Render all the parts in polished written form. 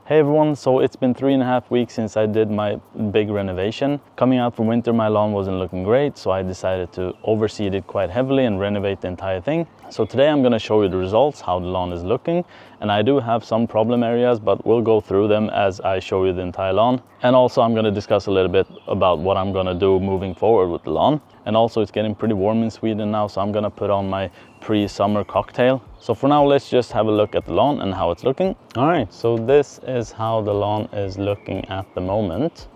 Hey everyone, so it's been 3.5 weeks since I did my big renovation. Coming out from winter, my lawn wasn't looking great, so I decided to overseed it quite heavily and renovate the entire thing. So today I'm going to show you the results, how the lawn is looking, and I do have some problem areas, but we'll go through them as I show you the entire lawn. And also I'm going to discuss a little bit about what I'm going to do moving forward with the lawn. And also it's getting pretty warm in Sweden now, so I'm going to put on my pre-summer cocktail. So for now, let's just have a look at the lawn and how it's looking. All right, so this is how the lawn is looking at the moment.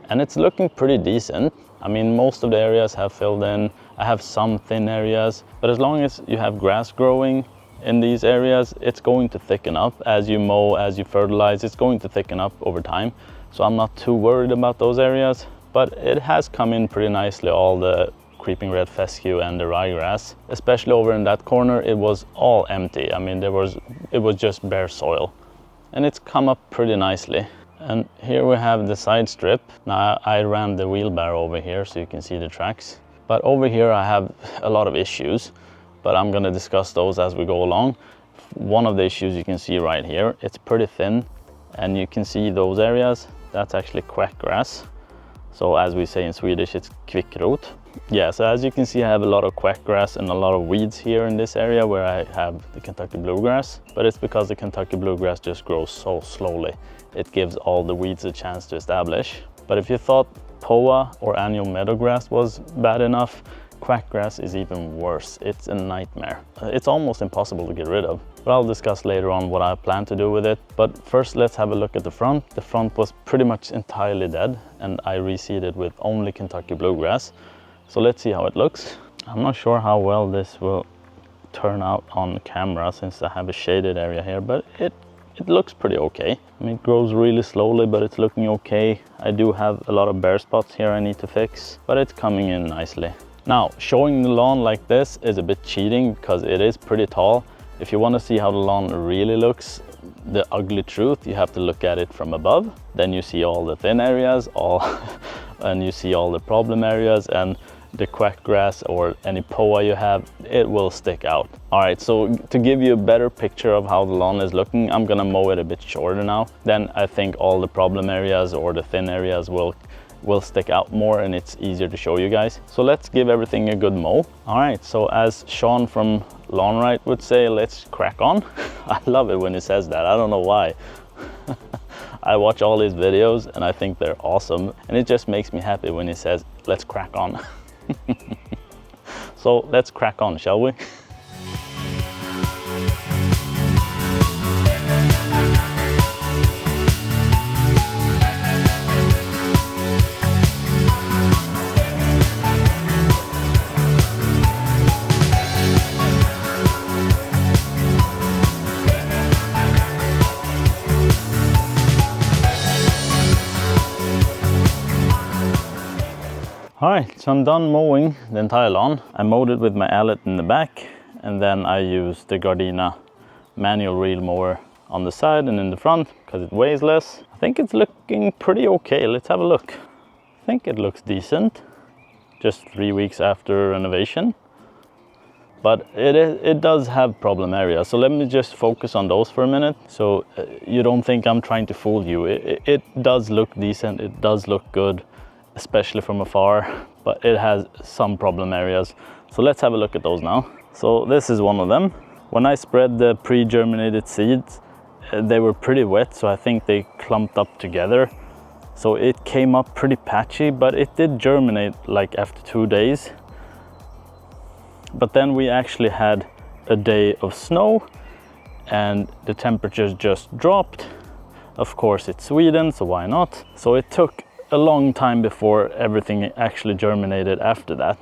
And it's looking pretty decent. I mean, most of the areas have filled in. I have some thin areas, but as long as you have grass growing in these areas, it's going to thicken up. As you mow, as you fertilize, it's going to thicken up over time. So I'm not too worried about those areas, but it has come in pretty nicely, all the creeping red fescue and the ryegrass. Especially over in that corner, it was all empty. I mean, it was just bare soil. And it's come up pretty nicely. And here we have the side strip. Now I ran the wheelbarrow over here so you can see the tracks. But over here I have a lot of issues, but I'm gonna discuss those as we go along. One of the issues you can see right here, it's pretty thin, and you can see those areas. That's actually quackgrass. So as we say in Swedish, it's kvickrot. Yeah, so as you can see, I have a lot of quackgrass and a lot of weeds here in this area where I have the Kentucky bluegrass, but it's because the Kentucky bluegrass just grows so slowly. It gives all the weeds a chance to establish. But if you thought Poa or annual meadowgrass was bad enough, quackgrass is even worse. It's a nightmare. It's almost impossible to get rid of. But I'll discuss later on what I plan to do with it. But first, let's have a look at the front. The front was pretty much entirely dead, and I reseeded with only Kentucky bluegrass. So let's see how it looks. I'm not sure how well this will turn out on camera since I have a shaded area here, but it looks pretty okay. I mean, it grows really slowly, but it's looking okay. I do have a lot of bare spots here I need to fix, but it's coming in nicely. Now, showing the lawn like this is a bit cheating because it is pretty tall. If you want to see how the lawn really looks, the ugly truth, you have to look at it from above. Then you see all the thin areas, and you see all the problem areas, and the quackgrass or any poa you have, it will stick out. All right, so to give you a better picture of how the lawn is looking, I'm gonna mow it a bit shorter now. Then I think all the problem areas or the thin areas will stick out more, and it's easier to show you guys. So let's give everything a good mow. All right, so as Sean from Lawn Right would say, let's crack on. I love it when he says that. I don't know why. I watch all his videos and I think they're awesome, and it just makes me happy when he says, let's crack on. So let's crack on, shall we? All right, so I'm done mowing the entire lawn. I mowed it with my mallet in the back, and then I used the Gardena manual reel mower on the side and in the front because it weighs less. I think it's looking pretty okay. Let's have a look. I think it looks decent, just 3 weeks after renovation. But it does have problem areas, so let me just focus on those for a minute. So you don't think I'm trying to fool you. It does look decent, it does look good, especially from afar, but it has some problem areas. So let's have a look at those now. So this is one of them. When I spread the pre-germinated seeds, they were pretty wet, so I think they clumped up together. So it came up pretty patchy, but it did germinate like after 2 days. But then we actually had a day of snow and the temperatures just dropped. Of course, it's Sweden, so why not? So it took a long time before everything actually germinated after that.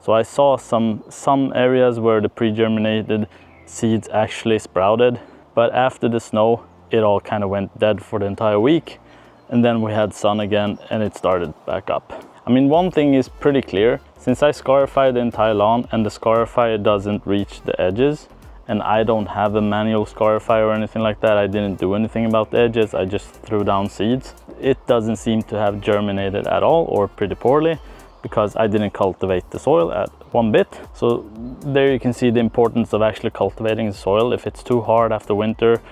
So I saw some areas where the pre-germinated seeds actually sprouted, but after the snow, it all kind of went dead for the entire week. And then we had sun again and it started back up. I mean, one thing is pretty clear. Since I scarified the entire lawn and the scarifier doesn't reach the edges, and I don't have a manual scarifier or anything like that, I didn't do anything about the edges, I just threw down seeds. It doesn't seem to have germinated at all, or pretty poorly, because I didn't cultivate the soil at one bit. So there you can see the importance of actually cultivating the soil. If it's too hard after winter,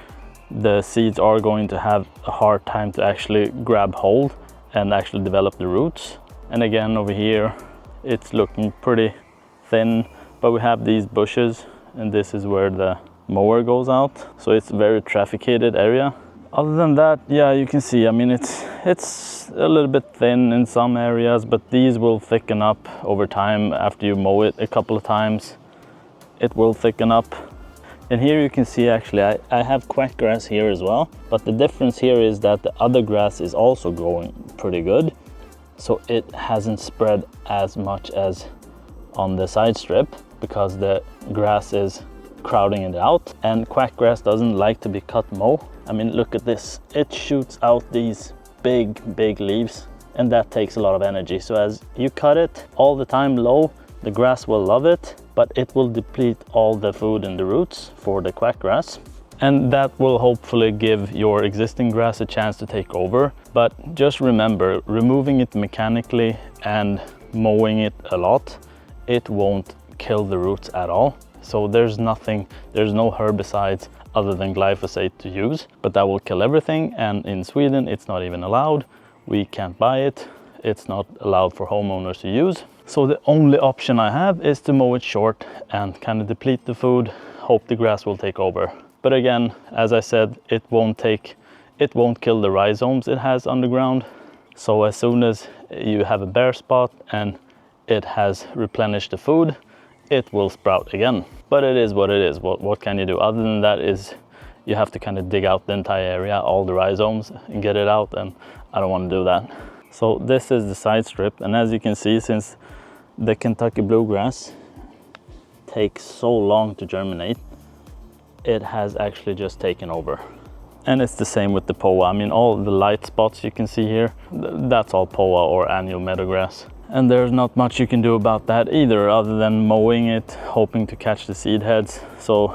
the seeds are going to have a hard time to actually grab hold and actually develop the roots. And again, over here, it's looking pretty thin, but we have these bushes, and this is where the mower goes out. So it's a very trafficked area. Other than that, yeah, you can see, I mean, it's a little bit thin in some areas, but these will thicken up over time. After you mow it a couple of times, it will thicken up. And here you can see, actually, I have quackgrass here as well, but the difference here is that the other grass is also growing pretty good. So it hasn't spread as much as on the side strip because the grass is crowding it out. And quackgrass doesn't like to be cut mow. I mean, look at this. It shoots out these big leaves, and that takes a lot of energy. So as you cut it all the time low, the grass will love it, but it will deplete all the food in the roots for the quackgrass. And that will hopefully give your existing grass a chance to take over. But just remember, removing it mechanically and mowing it a lot, it won't kill the roots at all. So there's no herbicides other than glyphosate to use, but that will kill everything. And in Sweden, it's not even allowed. We can't buy it. It's not allowed for homeowners to use. So the only option I have is to mow it short and kind of deplete the food, hope the grass will take over. But again, as I said, it won't kill the rhizomes it has underground. So as soon as you have a bare spot and it has replenished the food, it will sprout again. But it is what it is. What can you do? Other than that is you have to kind of dig out the entire area, all the rhizomes, and get it out, and I don't want to do that. So this is the side strip, and as you can see, since the Kentucky bluegrass takes so long to germinate, it has actually just taken over. And it's the same with the Poa. I mean, all the light spots you can see here, that's all Poa or annual meadowgrass. And there's not much you can do about that either, other than mowing it, hoping to catch the seed heads. So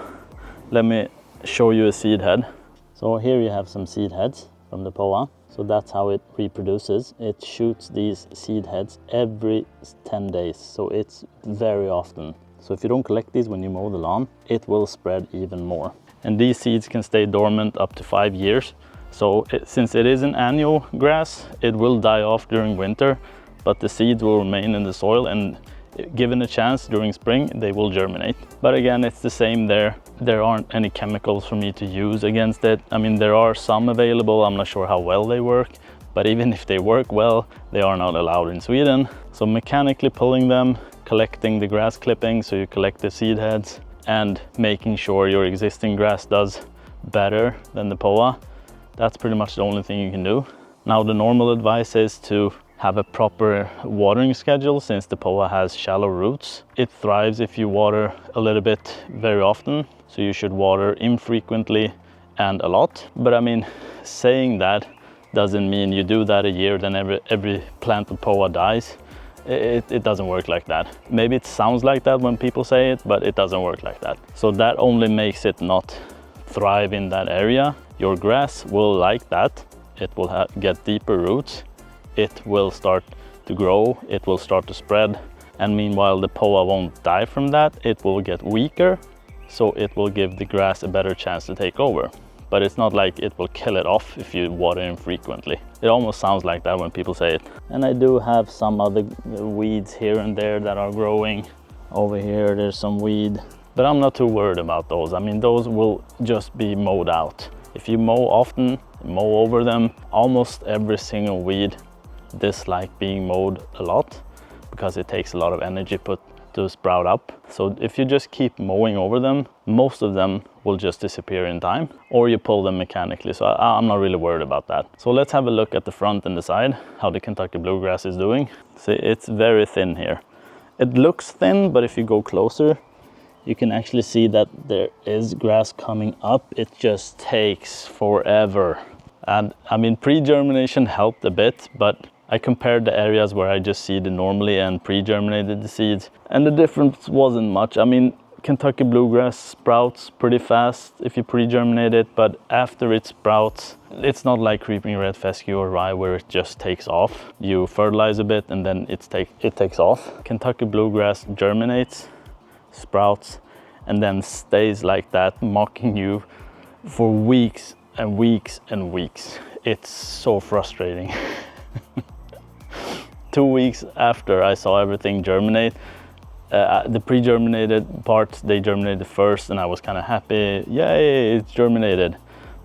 let me show you a seed head. So here you have some seed heads from the Poa. So that's how it reproduces. It shoots these seed heads every 10 days. So it's very often. So if you don't collect these when you mow the lawn, it will spread even more. And these seeds can stay dormant up to 5 years. So since it is an annual grass, it will die off during winter, but the seeds will remain in the soil, and given a chance during spring, they will germinate. But again, it's the same there. There aren't any chemicals for me to use against it. I mean, there are some available. I'm not sure how well they work, but even if they work well, they are not allowed in Sweden. So mechanically pulling them, collecting the grass clippings, so you collect the seed heads, and making sure your existing grass does better than the Poa, that's pretty much the only thing you can do. Now, the normal advice is to have a proper watering schedule, since the Poa has shallow roots. It thrives if you water a little bit very often, so you should water infrequently and a lot. But I mean, saying that doesn't mean you do that a year, then every plant of Poa dies. It doesn't work like that. Maybe it sounds like that when people say it, but it doesn't work like that. So that only makes it not thrive in that area. Your grass will like that. It will get deeper roots. It will start to grow, it will start to spread, and meanwhile the Poa won't die from that. It will get weaker, so it will give the grass a better chance to take over. But it's not like it will kill it off if you water infrequently. It almost sounds like that when people say it. And I do have some other weeds here and there that are growing. Over here there's some weed, but I'm not too worried about those. I mean, those will just be mowed out. If you mow often, mow over them, almost every single weed dislike being mowed a lot because it takes a lot of energy to sprout up. So if you just keep mowing over them, most of them will just disappear in time, or you pull them mechanically. So I'm not really worried about that. So let's have a look at the front and the side, how the Kentucky bluegrass is doing. See, it's very thin here. It looks thin, but if you go closer, you can actually see that there is grass coming up. It just takes forever. And I mean, pre-germination helped a bit, but I compared the areas where I just seeded normally and pre-germinated the seeds, and the difference wasn't much. I mean, Kentucky bluegrass sprouts pretty fast if you pre-germinate it, but after it sprouts, it's not like creeping red fescue or rye where it just takes off. You fertilize a bit and then it takes off. Kentucky bluegrass germinates, sprouts, and then stays like that, mocking you for weeks and weeks and weeks. It's so frustrating. 2 weeks after I saw everything germinate, the pre-germinated parts, they germinated first, and I was kind of happy, yay, it's germinated.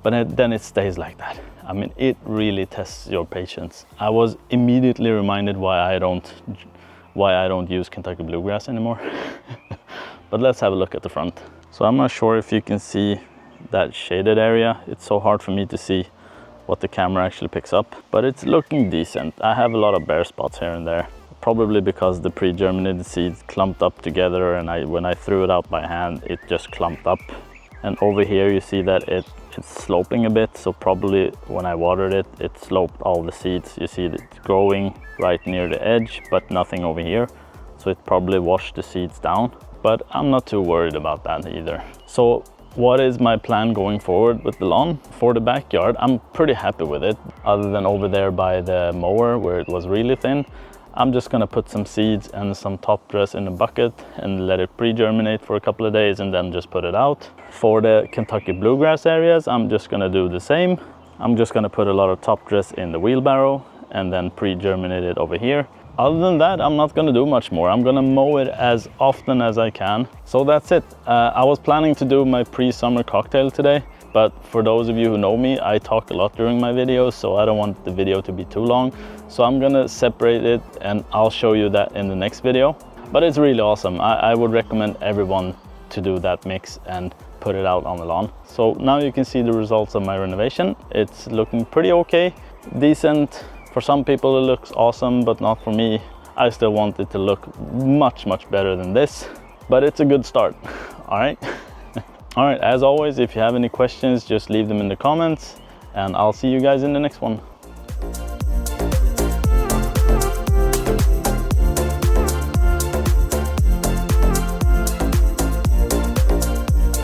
But then it stays like that. I mean, it really tests your patience. I was immediately reminded why I don't use Kentucky bluegrass anymore. But let's have a look at the front. So I'm not sure if you can see that shaded area. It's so hard for me to see what the camera actually picks up, but it's looking decent. I have a lot of bare spots here and there, probably because the pre-germinated seeds clumped up together, and when I threw it out by hand, it just clumped up. And over here you see that it's sloping a bit, so probably when I watered it, it sloped all the seeds. You see it's growing right near the edge, but nothing over here, so it probably washed the seeds down. But I'm not too worried about that either. So what is my plan going forward with the lawn? For the backyard, I'm pretty happy with it. Other than over there by the mower where it was really thin, I'm just gonna put some seeds and some top dress in a bucket and let it pre-germinate for a couple of days and then just put it out. For the Kentucky bluegrass areas, I'm just gonna do the same. I'm just gonna put a lot of top dress in the wheelbarrow and then pre-germinate it over here. Other than that, I'm not gonna do much more. I'm gonna mow it as often as I can. So that's it. I was planning to do my pre-summer cocktail today, but for those of you who know me, I talk a lot during my videos, so I don't want the video to be too long. So I'm gonna separate it and I'll show you that in the next video. But it's really awesome. I would recommend everyone to do that mix and put it out on the lawn. So now you can see the results of my renovation. It's looking pretty okay, decent. For some people it looks awesome, but not for me. I still want it to look much, much better than this, but it's a good start. All right. All right, as always, if you have any questions, just leave them in the comments, and I'll see you guys in the next one.